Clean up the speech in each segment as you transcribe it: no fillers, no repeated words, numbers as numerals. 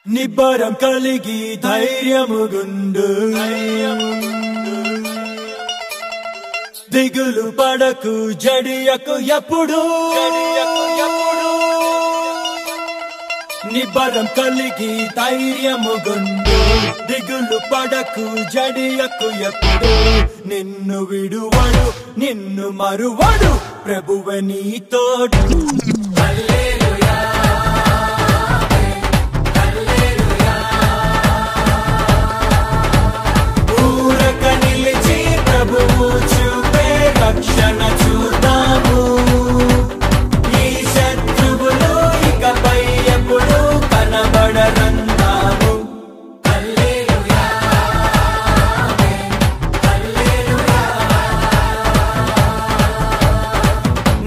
నిబ్బరం కలిగి ధైర్యముగుండు దిగులు పడకు జడియకు ఎప్పుడు నిబ్బరం కలిగి ధైర్యముగుండు దిగులు పడకు జడియకు ఎప్పుడు నిన్ను విడువడు నిన్ను మరువడు ప్రభువే నీ తోడు హల్లెలూయా హల్లెలూయా ఊరక నిలిచి ప్రభువు చూపే రక్షణ చూద్దాము ఈ శత్రువులు ఇకపై ఎప్పుడు కనబడరన్నాము హల్లెలూయా హల్లెలూయా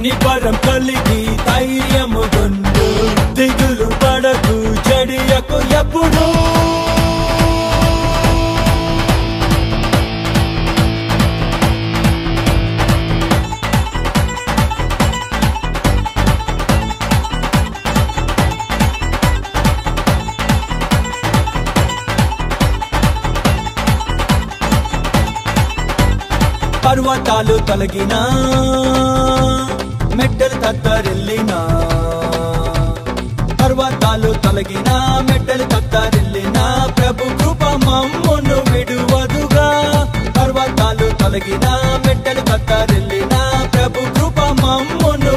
నిబ్బరం కలిగి ధైర్యముగుండు దిగులు పడకు జడియకు ఎప్పుడు పర్వతాలు తొలగినా మెట్టలు తత్తరిల్లినా పర్వతాలు తొలగినా మెట్టలు తత్తరిల్లినా ప్రభు కృప మమ్మును విడువదుగా పర్వతాలు తొలగినా మెట్టలు తత్తరిల్లినా ప్రభు కృప మమ్మును